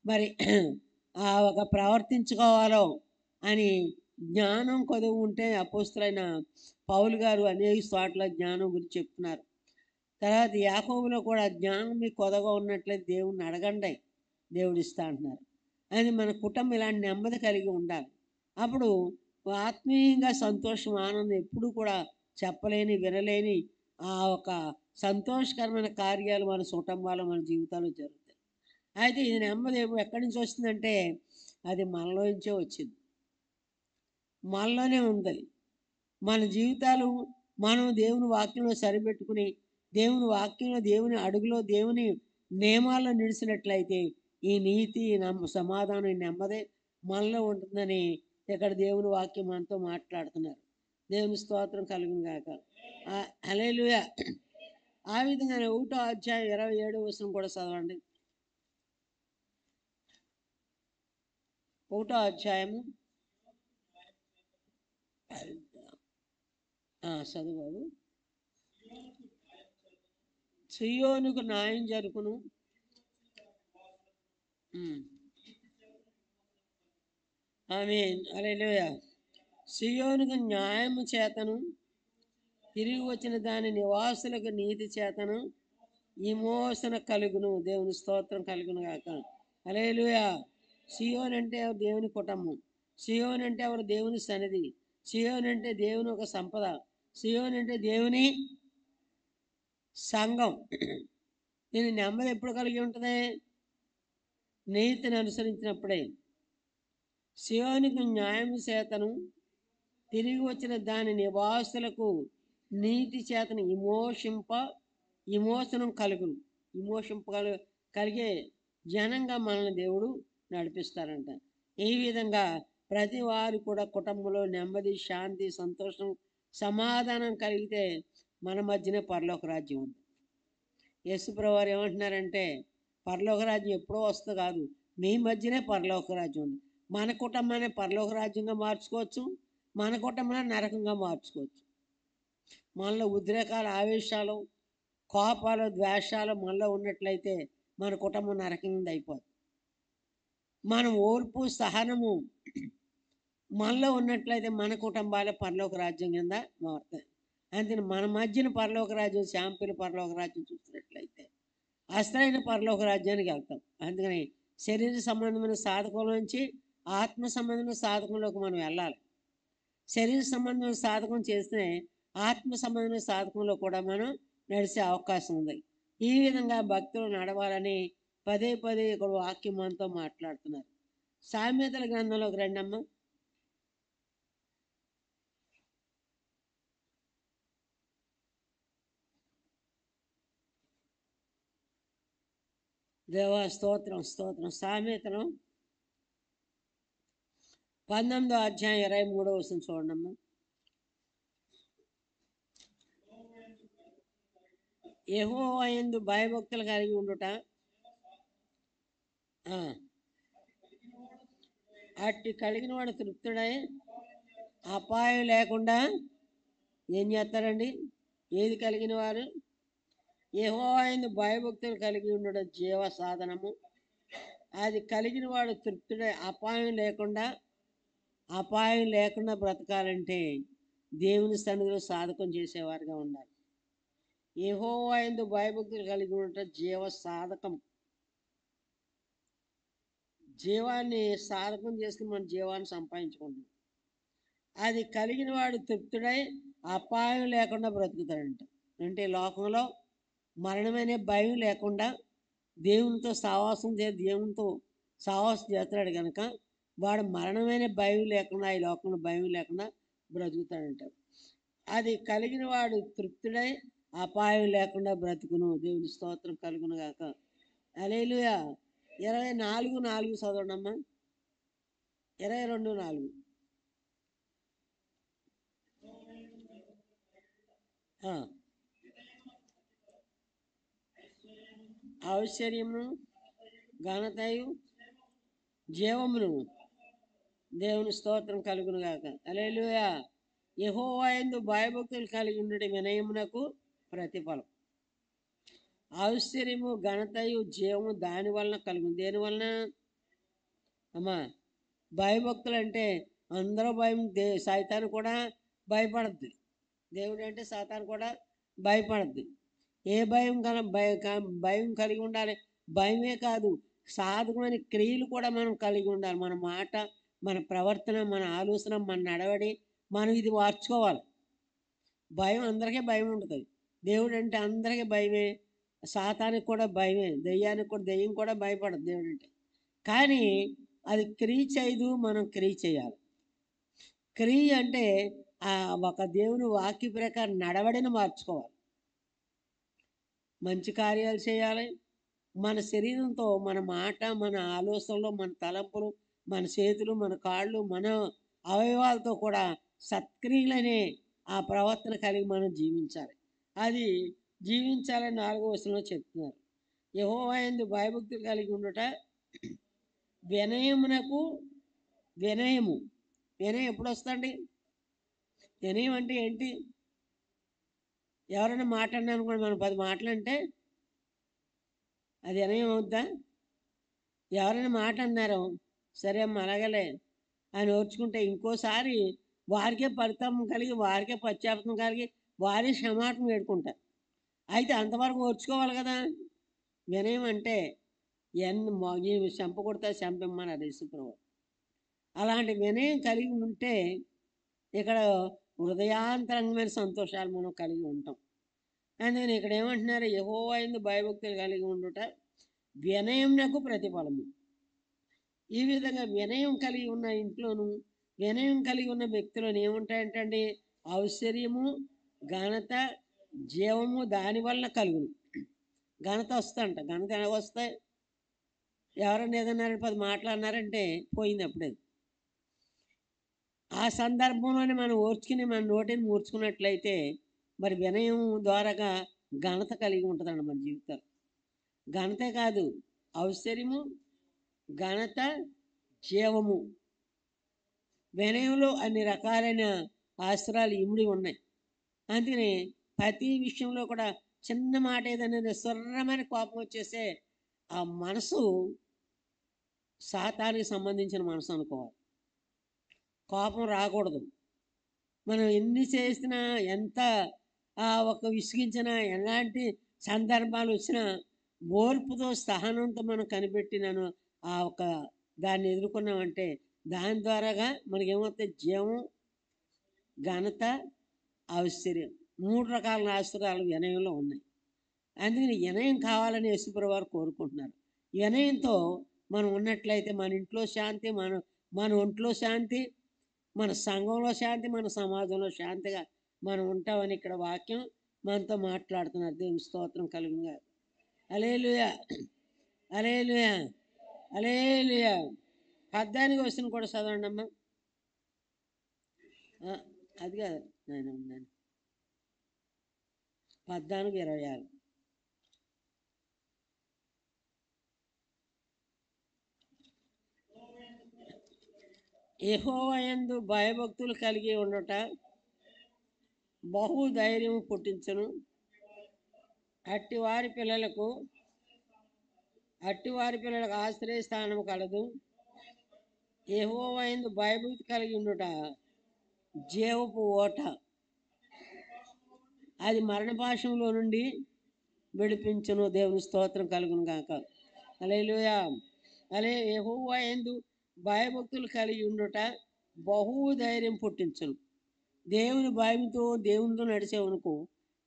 మరి ఒక ప్రవర్తించుకోవాలో అని జ్ఞానం కొదువు ఉంటే అపోస్తులైన పౌలు గారు అనేక చోట్ల జ్ఞానం గురించి చెప్తున్నారు. తర్వాత యాకోబులో కూడా జ్ఞానం మీకు కొదగా ఉన్నట్లయితే దేవుణ్ణి అడగండి, దేవుడు ఇస్తా అంటున్నారు. అది మన కుటుంబం ఇలాంటి నెమ్మది కలిగి ఉండాలి. అప్పుడు ఆత్మీయంగా సంతోషం, ఆనందం ఎప్పుడు కూడా చెప్పలేని, వినలేని ఆ ఒక సంతోషకరమైన కార్యాలు మన కుటుంబాలు, మన జీవితాల్లో జరుగుతాయి. అయితే ఇది నెమ్మది ఎక్కడి నుంచి వస్తుందంటే అది మనలో నుంచే వచ్చింది, మనలోనే ఉంది. మన జీవితాలు మనం దేవుని వాక్యంలో సరిపెట్టుకుని, దేవుని వాక్యంలో, దేవుని అడుగులో, దేవుని నియమాల్లో నిలిచినట్లయితే ఈ నీతి, సమాధానం, ఈ నెమ్మది మనలో ఉంటుందని ఇక్కడ దేవుని వాక్యం మనతో మాట్లాడుతున్నారు. దేవుని స్తోత్రం కలుగును గాక. హల్లెలూయా. ఆ విధంగానే 1వ అధ్యాయం 27వ వచనం కూడా చదవండి. 1వ అధ్యాయము చదువు. సియోనుకు న్యాయం జరుగును, ఆమేన్, హల్లెలూయా. సియోనుకు న్యాయము చేతను, తిరిగి వచ్చిన దాని నివాసులకు నీతి చేతను విమోచన కలుగును. దేవుని స్తోత్రం కలుగును గాక. హల్లెలూయా. సియోన్ అంటే దేవుని కుటుంబం, సియోన్ అంటే ఎవరు? దేవుని సన్నిధి, సియోన్ అంటే దేవుని ఒక సంపద, సియోన్ అంటే దేవుని సంఘం. దీని నెమ్మది ఎప్పుడు కలిగి ఉంటుంది? నీతిని అనుసరించినప్పుడే. సియోనుకు న్యాయం చేతను, తిరిగి వచ్చిన దాని నివాసులకు నీతి చేతను విమోచనం కలుగును. కలిగే జనంగా మనల్ని దేవుడు నడిపిస్తారంట. ఈ విధంగా ప్రతి వారు కూడా కుటుంబంలో నెమ్మది, శాంతి, సంతోషం, సమాధానం కలిగితే మన మధ్యనే పరలోక రాజ్యం ఉంది. యేసుప్రభువు వారు ఏమంటున్నారంటే పరలోక రాజ్యం ఎప్పుడో వస్తుంది కాదు, మీ మధ్యనే పరలోక రాజ్యం ఉంది. మన కుటుంబాన్ని పరలోక రాజ్యంగా మార్చుకోవచ్చు, మన కుటుంబాన్ని నరకంగా మార్చుకోవచ్చు. మనలో ఉద్రేకాలు, ఆవేశాలు, కోపాలు, ద్వేషాలు మనలో ఉన్నట్లయితే మన కుటుంబం నరకం కింద అయిపోతుంది. మనం ఓర్పు, సహనము మనలో ఉన్నట్లయితే మన కుటుంబాలే పరలోక రాజ్యం కింద మారుతాయి. అందుకని మన మధ్యన పరలోక రాజ్యం, శాంపుల్ పరలోక రాజ్యం చూసినట్లయితే అసలైన పరలోక రాజ్యానికి వెళ్తాం. అందుకని శరీర సంబంధమైన సాధకంలో నుంచి ఆత్మ సంబంధమైన సాధకంలోకి మనం వెళ్ళాలి. శరీర సంబంధమైన సాధకం చేస్తే ఆత్మ సంబంధమైన సాధకంలో కూడా మనం నడిచే అవకాశం ఉంది. ఈ విధంగా భక్తులు నడవాలని పదే పదే ఇక్కడ వాక్యం మనతో మాట్లాడుతున్నారు. సామెతల గ్రంథంలోకి రండమ్మ. దేవా స్తోత్రం, స్తోత్రం. సామెతలు 19వ అధ్యాయం 23వ వచనం చూడండమ్మా. యెహోవా యందు భయభక్తులు కలిగి ఉండుట, ఆ, అట్టి కలిగిన వాడు తృప్తుడై అపాయం లేకుండా ఏం చేస్తారండి? ఏది కలిగిన వారు? యెహోవా యందు భయభక్తులు కలిగి ఉండడం జీవ సాధనము. అది కలిగిన వాడు తృప్తుడై అపాయం లేకుండా బ్రతకాలంటే దేవుని సన్నిధిలో సాధకం చేసేవారుగా ఉండాలి. యెహోవా యందు భయభక్తులు కలిగి ఉండటం జీవ సాధకం. జీవాన్ని సాధకం చేసుకుని మన జీవాన్ని సంపాదించుకుంటాం. అది కలిగిన వాడు తృప్తుడై అపాయం లేకుండా బ్రతుకుతాడంట. అంటే లోకంలో మరణమనే భయం లేకుండా దేవునితో దేవునితో సావాసం చేస్తున్నాడు కనుక వాడు మరణమైన భయం లేకుండా, ఈ లోకంలో భయం లేకుండా బ్రతుకుతాడంట. అది కలిగిన వాడు తృప్తుడై అపాయం లేకుండా బ్రతుకును. దేవుని స్తోత్రం కలుగును గాక. హల్లెలూయా. 24:4 చదవండమ్మా. 22:4. ఐశ్వర్యమును ఘనతయు జీవమును దేవుని స్తోత్రం కలుగును గాక. హల్లెలూయా. యెహోవా యందు భయభక్తులు కలిగి ఉండడం వినయమునకు ప్రతిఫలం. ఐశ్వర్యము ఘనతయు జీవము దాని వలన కలుగును. దేని వలన అమ్మా? భయభక్తులు అంటే అందరూ భయం. సైతాను కూడా భయపడద్దు. దేవుడు అంటే సాతాను కూడా భయపడద్దు. ఏ భయం భయం కలిగి ఉండాలి? భయమే కాదు, సాధకమైన క్రియలు కూడా మనం కలిగి ఉండాలి. మన మాట, మన ప్రవర్తన, మన ఆలోచన, మన నడవడి మనం ఇది మార్చుకోవాలి. భయం అందరికీ భయం ఉంటుంది. దేవుడు అంటే అందరికీ భయమే. సాతానికి కూడా భయమే, దెయ్యం కూడా భయపడదు దేవుడు అంటే. కానీ అది క్రియ చేయదు, మనం క్రియ చేయాలి. క్రియ అంటే ఒక దేవుని వాక్య ప్రకారం నడవడిని మార్చుకోవాలి. మంచి కార్యాలు చేయాలి. మన శరీరంతో, మన మాట, మన ఆలోచనలు, మన తలంపులు, మన చేతులు, మన కాళ్ళు, మన అవయవాలతో కూడా సత్క్రియలనే ఆ ప్రవర్తన కలిగి మనం జీవించాలి. అది జీవించాలని 4వ వచనంలో చెప్తున్నారు. యెహోవా యందు భయభక్తులు కలిగి ఉండుట వినయమునకు. వినయం ఎప్పుడు వస్తుంది? వినయం అంటే ఏంటి? ఎవరైనా మాట్లాడినా అనుకోండి, మనం 10 మాటలంటే అది వినయం అవుద్దా? ఎవరైనా మాట అన్నారు, సరే అమ్మ అలాగలే అని ఓర్చుకుంటే ఇంకోసారి వారికే ఫలితం కలిగి, వారికే పశ్చాత్తాపం కలిగి, వారే క్షమాపణ వేడుకుంటారు. అయితే అంతవరకు ఓర్చుకోవాలి కదా. వినయం అంటే చంపకొడితే చంపమ్మన్నారు యేసుప్రభువు. అలాంటి వినయం కలిగి ఉంటే ఇక్కడ హృదయాంతరంగమైన సంతోషాలు మనం కలిగి ఉంటాం. అందుకని ఇక్కడ ఏమంటున్నారు? యెహోవా యందు భయభక్తులు కలిగి ఉండుట వినయమునకు ప్రతిఫలము. ఈ విధంగా వినయం కలిగి ఉన్న ఇంట్లోనూ, వినయం కలిగి ఉన్న వ్యక్తులను ఏముంటాయంటండి? ఐశ్వర్యము, ఘనత, జీవము దాని వలన కలుగును. ఘనత వస్తుందంట. ఘనత ఎలా వస్తాయి? ఎవరైనా ఏదన్నా 10 మాటలు అన్నారంటే పోయింది అప్పుడే. ఆ సందర్భంలోనే మనం ఓర్చుకుని మన నోటిని మూర్చుకున్నట్లయితే మరి వినయం ద్వారాగా ఘనత కలిగి ఉంటుందండి మన జీవితాలు. ఘనతే కాదు, ఐశ్వర్యము, ఘనత, జీవము. వినయంలో అన్ని రకాలైన ఆశ్రయాలు ఇమిడి ఉన్నాయి. అందుకని ప్రతి విషయంలో కూడా చిన్న మాట ఏదైనా స్వర్రమైన కోపం వచ్చేసే ఆ మనసు సాతానికి సంబంధించిన మనసు అనుకోవాలి. కోపం రాకూడదు. మనం ఎన్ని చేసినా, ఎంత ఒక విసిగించినా, ఎలాంటి సందర్భాలు వచ్చినా ఓర్పుతో, సహనంతో మనం కనిపెట్టినాను దాన్ని ఎదుర్కొన్నామంటే దాని ద్వారాగా మనకేమవుతాయి? జీవం, ఘనత, ఐశ్వర్యం. 3 రకాల ఆశ్చర్యాలు వినయంలో ఉన్నాయి. అందుకని వినయం కావాలని యేసుప్రభువు వారు కోరుకుంటున్నారు. వినయంతో మనం ఉన్నట్లయితే మన ఇంట్లో శాంతి, మన ఒంట్లో శాంతి, మన సంఘంలో శాంతి, మన సమాజంలో శాంతిగా మనం ఉంటామని ఇక్కడ వాక్యం మనతో మాట్లాడుతున్నారు. దేవుని స్తోత్రం కలుగునుగా. హల్లెలూయా, హల్లెలూయా, హల్లెలూయా. 18వ వచనం కూడా చదవండి అమ్మా. అది కాదు నేను ఉన్నాను 14:26. యెహోవా యందు భయభక్తులు కలిగి ఉండట బహు ధైర్యం పుట్టించును. అట్టివారి పిల్లలకు ఆశ్రయస్థానం కలదు. యెహోవా యందు భయభక్తి కలిగి ఉండుట జీవపు ఓట, అది మరణపాశంలో నుండి విడిపించును. దేవుని స్తోత్రం కలుగును గాక. హల్లెలూయా. యెహోవా యందు భయభక్తులు కలిగి ఉండుట బహు ధైర్యం పుట్టించును. దేవుని భయంతో దేవునితో నడిచేవనుకో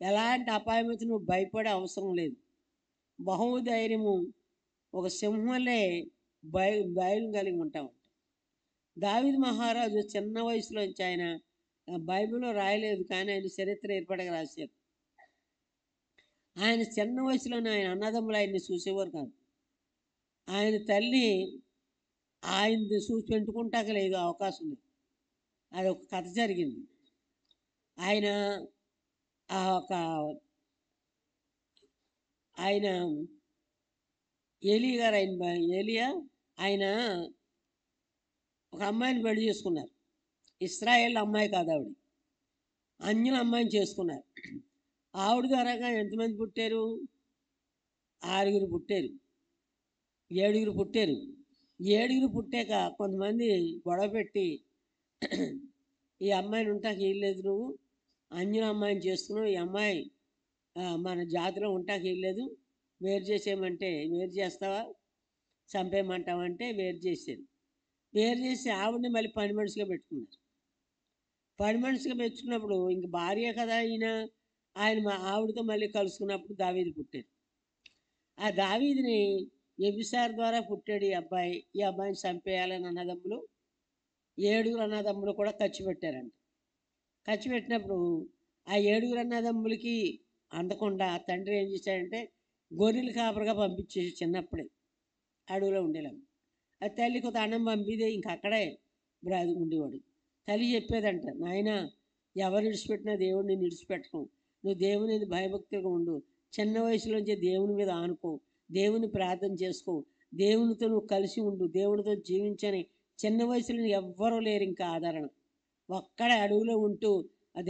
ఎలాంటి అపాయమైతే నువ్వు భయపడే అవసరం లేదు. బహుధైర్యము ఒక సింహంలే భయం కలిగి ఉంటాం. దావీదు మహారాజు చిన్న వయసులోంచి ఆయన బైబిల్లో రాయలేదు, కానీ ఆయన చరిత్ర ఏర్పడగా రాశారు. ఆయన చిన్న వయసులోనే ఆయన అన్నదమ్ములు ఆయన్ని చూసేవారు కాదు. ఆయన తల్లి ఆయన్ని చూసి పెంటుకుంటాక లేదు, అవకాశం లేదు. అది ఒక కథ జరిగింది. ఆయన ఆయన ఏలియా గారు ఆయన ఒక అమ్మాయిని పెళ్లి చేసుకున్నారు. ఇశ్రాయేల్ అమ్మాయి కాదు, ఆవిడ అన్యుల అమ్మాయిని చేసుకున్నారు. ఆవిడ ద్వారాగా ఎంతమంది పుట్టారు? 6 పుట్టారు, 7 పుట్టారు. 7 పుట్టాక కొంతమంది గొడవ పెట్టి ఈ అమ్మాయిని ఉంటాకి వీల్లేదు, నువ్వు అన్యుల అమ్మాయిని చేసుకున్నావు, ఈ అమ్మాయి మన జాతిలో ఉంటాకి వీల్లేదు, వేరు చేసేయమంటే వేరు చేస్తావా, చంపేయమంటావంటే వేరు చేశారు. వేరు చేసి ఆవిడని మళ్ళీ పని మనిషిగా పెట్టుకున్నారు. పని మనిషిగా పెట్టుకున్నప్పుడు ఇంక భార్య కదా ఆయన మా ఆవిడతో మళ్ళీ కలుసుకున్నప్పుడు దావీదు పుట్టాడు. ఆ దావీదుని వ్యభిచార ద్వారా పుట్టాడు ఈ అబ్బాయిని చంపేయాలని అన్నదమ్ములు 7 అన్నదమ్ములు కూడా ఖర్చు పెట్టారంట. ఖర్చు పెట్టినప్పుడు ఆ 7 అన్నదమ్ములకి అందకుండా తండ్రి ఏం చేశాడంటే గొర్రెలు కాపరిగా పంపించేసి చిన్నప్పుడే అడవిలో ఉండేలాగా. ఆ తల్లికి ఒక అన్నం పంపిదే ఇంక అక్కడే ఉండేవాడు. తల్లి చెప్పేదంట, నాయన ఎవరు విడిచిపెట్టినా దేవుడిని నేను విడిచిపెట్టను, నువ్వు దేవుని భయభక్తిగా ఉండు, చిన్న వయసులోంచే దేవుని మీద ఆనుకో, దేవుని ప్రార్థన చేసుకో, దేవునితో నువ్వు కలిసి ఉండు, దేవునితో జీవించని చిన్న వయసులో ఎవ్వరూ లేరు ఇంకా ఆదరణ. ఒక్కడే అడవిలో ఉంటూ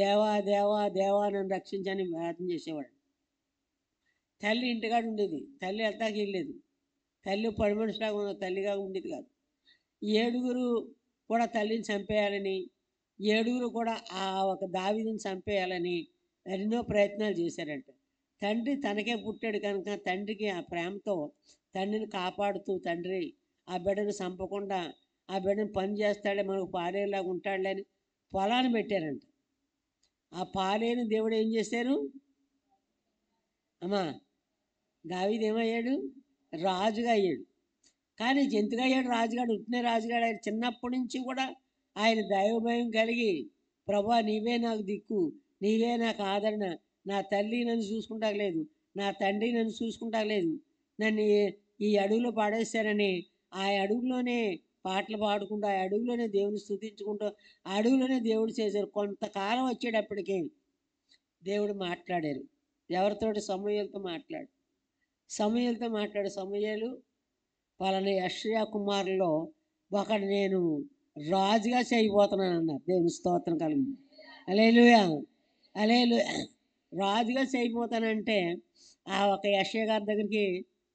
దేవా దేవా దేవా నన్ను రక్షించని ప్రార్థన చేసేవాడు. తల్లి ఇంటికాడ ఉండేది, తల్లి వెళ్తాకి వెళ్ళలేదు. తల్లి పడి మనిషిలాగా ఉన్న తల్లిగా ఉండేది కాదు. 7 కూడా తల్లిని చంపేయాలని, 7 కూడా ఆ ఒక దావీదుని చంపేయాలని ఎన్నో ప్రయత్నాలు చేశారంట. తండ్రి తనకే పుట్టాడు కనుక తండ్రికి ఆ ప్రేమతో తండ్రిని కాపాడుతూ తండ్రి ఆ బిడ్డను చంపకుండా ఆ బిడ్డను పని చేస్తాడే మనకు పాలేలాగా ఉంటాడులే అని పొలాన్ని పెట్టారంట. ఆ పాలేని దేవుడు ఏం చేశారు అమ్మా? దావీదు ఏమయ్యాడు? రాజుగా అయ్యాడు. కానీ జంతుగా అయ్యాడు రాజుగాడు, ఉట్టిన రాజుగాడు. ఆయన చిన్నప్పటి నుంచి కూడా ఆయన దైవభయం కలిగి, ప్రభా నీవే నాకు దిక్కు, నీవే నాకు ఆదరణ, నా తల్లి నన్ను చూసుకుంటాలేదు, నా తండ్రి నన్ను చూసుకుంటాలేదు, నన్ను ఈ అడవిలో పాడేశారని ఆ అడవిలోనే పాటలు పాడుకుంటూ ఆ అడవిలోనే దేవుని స్తుతించుకుంటూ ఆ అడవిలోనే దేవుడు చేశారు. కొంతకాలం వచ్చేటప్పటికి దేవుడు మాట్లాడారు. ఎవరితోటి? సమూయేలుతో మాట్లాడు. సమూయేలు పలానా యెషయా కుమారుల్లో ఒకడు నేను రాజుగా చేయబోతున్నాను అన్నారు. దేవుని స్తోత్రం కలిగింది. హల్లెలూయా. రాజుగా చేయబోతానంటే ఆ ఒక యెషయా గారి దగ్గరికి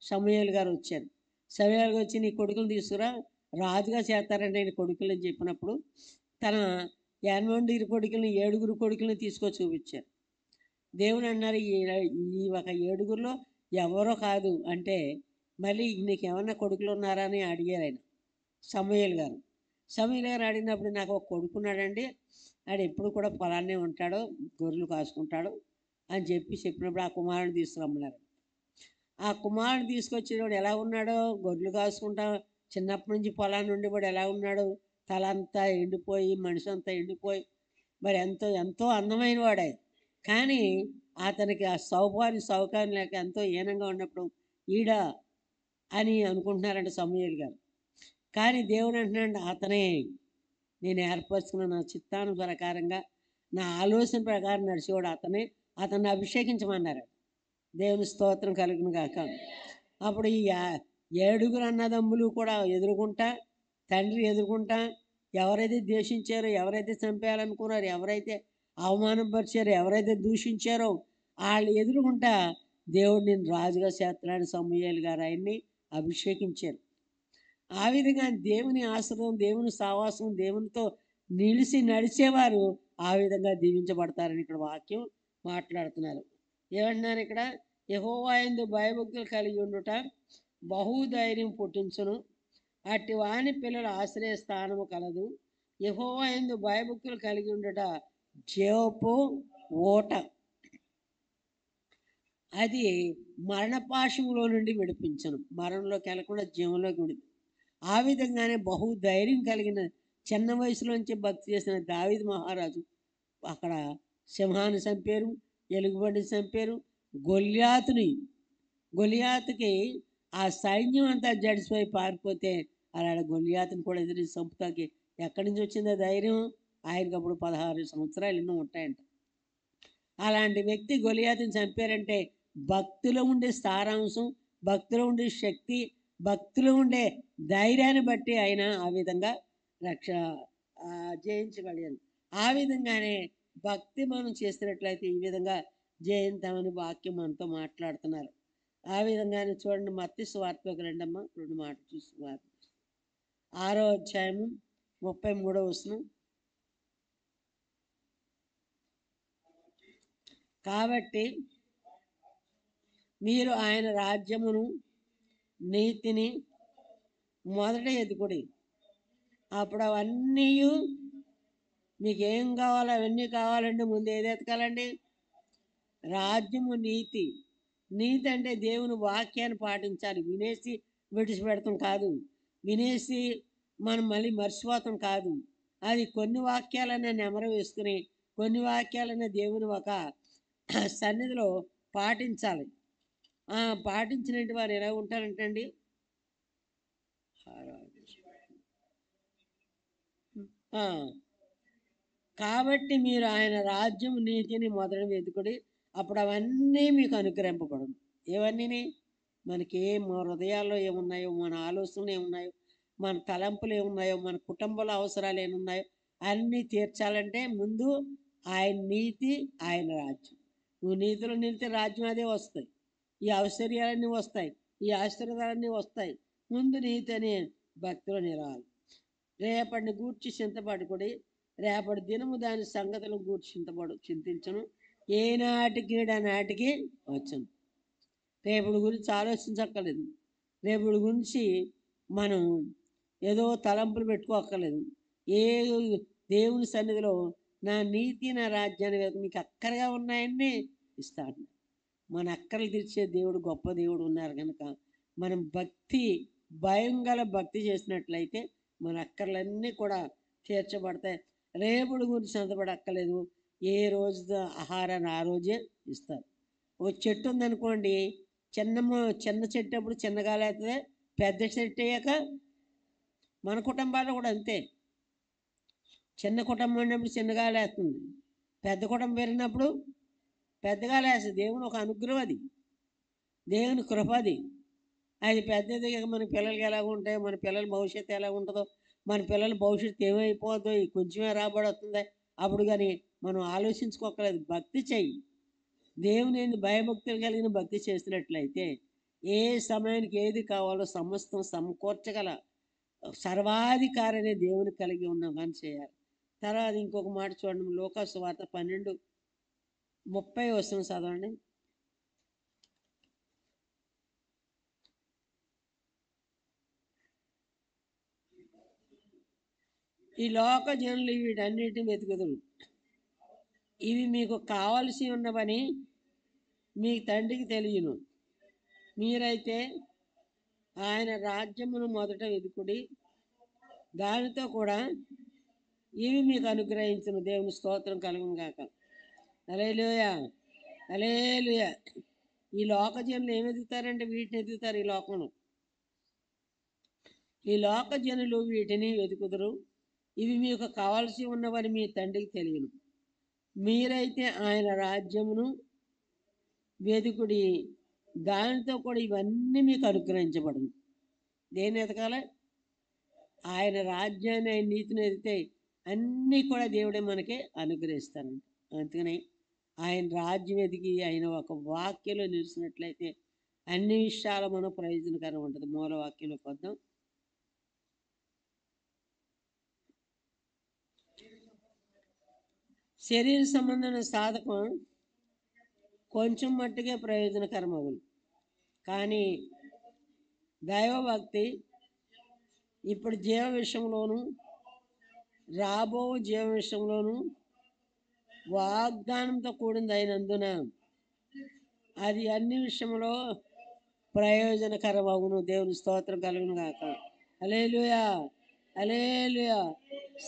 సమూయేలు గారు వచ్చారు. సమూయేలు వచ్చి నీ కొడుకులు తీసుకురా, రాజుగా చేస్తారంటే నేను కొడుకులు అని చెప్పినప్పుడు తన 80 కొడుకుల్ని 7 కొడుకుల్ని తీసుకొచ్చి చూపించారు. దేవుడు అన్నారు, ఈ ఒక 7 ఎవరో కాదు అంటే మళ్ళీ నీకు ఏమన్నా కొడుకులు ఉన్నారా అని అడిగారు ఆయన. సమూయేలు గారు అడిగినప్పుడు నాకు ఒక కొడుకున్నాడండి, ఆడు ఎప్పుడు కూడా పొలాన్నే ఉంటాడు, గొర్రెలు కాసుకుంటాడు అని చెప్పినప్పుడు ఆ కుమారుని తీసుకురమ్మన్నారు. ఆ కుమారుని తీసుకొచ్చేవాడు ఎలా ఉన్నాడో, గొర్రెలు కాసుకుంటా చిన్నప్పటి నుంచి పొలాన్ని ఉండేవాడు ఎలా ఉన్నాడు, తల అంతా ఎండిపోయి మనిషి అంతా ఎండిపోయి మరి ఎంతో అందమైన వాడే. కానీ అతనికి ఆ సౌకర్యం లేక ఎంతో హీనంగా ఉన్నప్పుడు ఈడ అని అనుకుంటున్నారంట సమూయేలు గారు. కానీ దేవుడు అంటున్నాడు, అతనే నేను ఏర్పరచుకున్న నా చిత్తాను ప్రకారంగా నా ఆలోచన ప్రకారం నడిచేవాడు అతన్ని అభిషేకించమన్నారు. దేవుని స్తోత్రం కలుగును గాక. అప్పుడు ఈ ఏడుగురు అన్నదమ్ములు కూడా ఎదుర్కొంటా, తండ్రి ఎదుర్కొంటా, ఎవరైతే ద్వేషించారో, ఎవరైతే చంపేయాలనుకున్నారో, ఎవరైతే అవమానపరిచారో, ఎవరైతే దూషించారో వాళ్ళు ఎదుర్కొంటా దేవుడు నేను రాజుగా చేస్తున్నాడు సమూయేలు గారు ఆయన్ని అభిషేకించారు. ఆ విధంగా దేవుని ఆశ్రయం, దేవుని సావాసం, దేవునితో నిలిచి నడిచేవారు ఆ విధంగా దీవించబడతారని ఇక్కడ వాక్యం మాట్లాడుతున్నారు. ఏమంటున్నారు ఇక్కడ? యెహోవా యందు భయభక్తులు కలిగి ఉండుట బహుధైర్యం పుట్టించును, అట్టి వాని పిల్లల ఆశ్రయ స్థానము కలదు. యెహోవా యందు భయభక్తులు కలిగి ఉండుట జీవపు ఓట, అది మరణపాశంలో నుండి విడిపించను, మరణంలోకి వెళ్ళకుండా జీవంలోకి విడి. ఆ విధంగానే బహుధైర్యం కలిగిన చిన్న వయసులోంచి భక్తి చేసిన దావీదు మహారాజు అక్కడ సింహాన్ని చంపారు, ఎలుగుబండిని చంపారు. గొలియాతుకి ఆ సైన్యం అంతా జడిసిపోయి పారిపోతే అలాంటి గొలియాతుని కూడా ఎదిరించి చంపుతాకి ఎక్కడి నుంచి వచ్చిందో ధైర్యం? ఆయనకి అప్పుడు 16 సంవత్సరాలు ఎన్నో ఉంటాయంట. అలాంటి వ్యక్తి గొలియాతుని చంపారంటే భక్తిలో ఉండే సారాంశం, భక్తిలో ఉండే శక్తి, భక్తిలో ఉండే ధైర్యాన్ని బట్టి ఆయన ఆ విధంగా జయించగలిగాను. ఆ విధంగానే భక్తి మనం చేసినట్లయితే ఈ విధంగా జయిద్దామని వాక్యం మనతో మాట్లాడుతున్నారు. ఆ విధంగానే చూడండి, మత్తయి సువార్తలోకి రండమ్మా, 2 మాటలు చూసి 6వ అధ్యాయము 33వ వచనం. కాబట్టి మీరు ఆయన రాజ్యమును నీతిని మొదట ఎదుకుడి, అప్పుడు అవన్నీ మీకు ఏం కావాలో అవన్నీ కావాలండి. ముందు ఏది ఎతకాలండి? రాజ్యము, నీతి. నీతి అంటే దేవుని వాక్యాన్ని పాటించాలి. వినేసి విడిచిపెడతాం కాదు, వినేసి మనం మళ్ళీ మర్చిపోతాం కాదు. అది కొన్ని వాక్యాలన్నా నెమరు వేసుకుని కొన్ని వాక్యాలన్నా దేవుని ఒక సన్నిధిలో పాటించాలి. పాటించినట్టు వారు ఎలా ఉంటారంటండి? కాబట్టి మీరు ఆయన రాజ్యం నీతిని మొదట వెతుకుడి, అప్పుడు అవన్నీ మీకు అనుగ్రహింపబడను. ఏవన్నీ? మనకి మన హృదయాల్లో ఏమున్నాయో, మన ఆలోచనలు ఏమున్నాయో, మన తలంపులు ఏమున్నాయో, మన కుటుంబంలో అవసరాలు ఏమున్నాయో అన్నీ తీర్చాలంటే ముందు ఆయన నీతి, ఆయన రాజ్యం. నువ్వు నీతిలో నిలితే రాజ్యం అదే వస్తాయి, ఈ ఐశ్వర్యాలన్నీ వస్తాయి, ఈ ఆశీర్వాదాలన్నీ వస్తాయి. ముందు నీతి అనే భక్తిలో నిలవాలి. రేపటిని గూర్చి చింతపడుకుడి, రేపటి దినము దాని సంగతులను గూర్చి చింతించను, ఏనాటికి నాటికి వచ్చను. రేపుడి గురించి ఆలోచించక్కర్లేదు, రేపుడి గురించి మనం ఏదో తలంపులు పెట్టుకోక్కర్లేదు. ఏ దేవుని సన్నిధిలో నా నీతి నా రాజ్యాన్ని మీకు అక్కరగా ఉన్నాయన్నీ ఇస్తాడు. మన అక్కర్లు తీర్చే దేవుడు, గొప్ప దేవుడు ఉన్నారు కనుక మనం భక్తి, భయం గల భక్తి చేసినట్లయితే మన అక్కర్లన్నీ కూడా తీర్చబడతాయి. రేపుడు గురించి సంతపడక్కర్లేదు, ఏ రోజు ఆహారాన్ని ఆ రోజే ఇస్తారు. ఒక చెట్టు ఉందనుకోండి, చిన్న చెట్టు అప్పుడు చిన్నగా లేకపోతే పెద్ద చెట్టు అయ్యాక మన కుటుంబాల్లో కూడా అంతే. చిన్న కుటుంబం ఉన్నప్పుడు చిన్నగా లేస్తుంది, పెద్ద కుటుంబం పెరిగినప్పుడు పెద్దగా లేస్తుంది. దేవుని ఒక అనుగ్రహం, అది దేవుని కృప. అది పెద్దది. మన పిల్లలకి ఎలా ఉంటాయో, మన పిల్లల భవిష్యత్తు ఎలా ఉంటుందో, మన పిల్లల భవిష్యత్తు ఏమైపోతుందో, ఈ కొంచెమే రాబడుతుంది అప్పుడు. కానీ మనం ఆలోచించుకోకలేదు. భక్తి చెయ్యి, దేవుని భయభక్తులు కలిగిన భక్తి చేసినట్లయితే ఏ సమయానికి ఏది కావాలో సమస్తం సమకూర్చగల సర్వాధికారనే దేవుని కలిగి ఉన్నాం కానీ చేయాలి. తర్వాత ఇంకొక మాట చూడండి, లోకాసు వార్త 12:30 వచనం చదవండి. ఈ లోక జనులు వీటన్నిటిని వెతుకుదురు, ఇవి మీకు కావలసి ఉన్నవని మీ తండ్రికి తెలియను. మీరైతే ఆయన రాజ్యమును మొదట వెతుకుడి, దానితో కూడా ఇవి మీకు అనుగ్రహించును. దేవుని స్తోత్రం కలుగును గాక. హల్లెలూయా, హల్లెలూయా. ఈ లోక జనులు ఏమి ఎదుగుతారంటే వీటిని ఎదుగుతారు. ఈ లోక జనులు వీటిని వెతుకుదురు, ఇవి మీకు కావాల్సి ఉన్నవని మీ తండ్రికి తెలియను. మీరైతే ఆయన రాజ్యమును వెతుకుడి, దానితో కూడా ఇవన్నీ మీకు అనుగ్రహించబడును. దేన్ని ఎతకాలి? ఆయన రాజ్యాన్ని, ఆయన నీతిని ఎదిగితే అన్నీ కూడా దేవుడే మనకి అనుగ్రహిస్తారంట. అందుకని ఆయన రాజ్యం ఎదిగి ఆయన ఒక వాక్యంలో నిలిచినట్లయితే అన్ని విషయాలు మనం ప్రయోజనకరం ఉంటుంది. మూల వాక్యంలోకి వద్దాం. శరీర సంబంధమైన సాధకం కొంచెం మట్టుకే ప్రయోజనకరం అగును, కానీ దైవభక్తి ఇప్పుడు జీవ విషయంలోను రాబో జీవ విషయంలోను వాగ్దానంతో కూడింది అయినందున అది అన్ని విషయంలో ప్రయోజనకరమగును. దేవుని స్తోత్రం కలుగును గాక. హల్లెలూయా, హల్లెలూయా.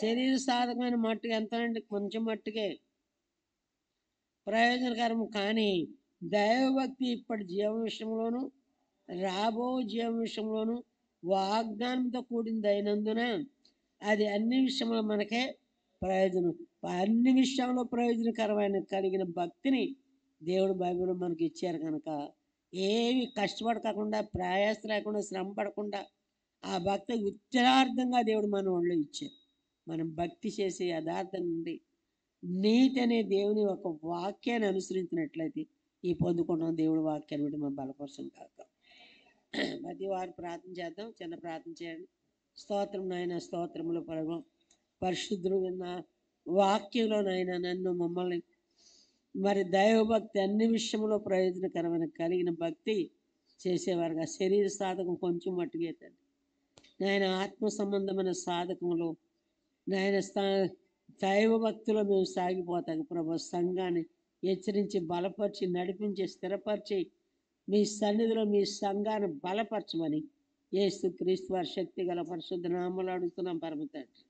శరీర సాధకమైన మట్టుకు ఎంత అండి? కొంచెం మట్టుకే ప్రయోజనకరము, కానీ దైవభక్తి ఇప్పటి జీవం విషయంలోను రాబో జీవం విషయంలోను వాగ్దానంతో కూడింది అయినందున అది అన్ని విషయంలో మనకే ప్రయోజనం. అన్ని విషయంలో ప్రయోజనకరమైన కలిగిన భక్తిని దేవుడు బైబిల్లో మనకి ఇచ్చారు కనుక ఏమి కష్టపడకుండా, ప్రయాస లేకుండా, శ్రమ పడకుండా ఆ భక్తి ఉత్తరార్థంగా దేవుడు మన వాళ్ళు ఇచ్చారు. మనం భక్తి చేసి యథార్థం నుండి నీతి అనే దేవుని ఒక వాక్యాన్ని అనుసరించినట్లయితే ఈ పొందుకున్నాం. దేవుడి వాక్యాన్ని బట్టి మనం బలపరచం కాక. ప్రతి వారు ప్రార్థన చేద్దాం. చిన్న ప్రార్థన చేయండి. స్తోత్రం నాయన, స్తోత్రములు పరమ పరిశుద్ధులు విన్న వాక్యంలో నాయన నన్ను మమ్మల్ని మరి దైవభక్తి అన్ని విషయంలో ప్రయోజనకరమైన కలిగిన భక్తి చేసేవారుగా, శరీర సాధకం కొంచెం మట్టుగా తండ్రి నాయన, ఆత్మ సంబంధమైన సాధకములు నాయన దైవభక్తిలో మేము సాగిపోతాం ప్రభు. సంఘాన్ని హెచ్చరించి బలపరిచి నడిపించి స్థిరపరిచి మీ సన్నిధిలో మీ సంఘాన్ని బలపరచమని యేసు క్రీస్తు వారి శక్తి గల పరిశుద్ధ నామములో అడుగుతున్నాం పరమ తండ్రి.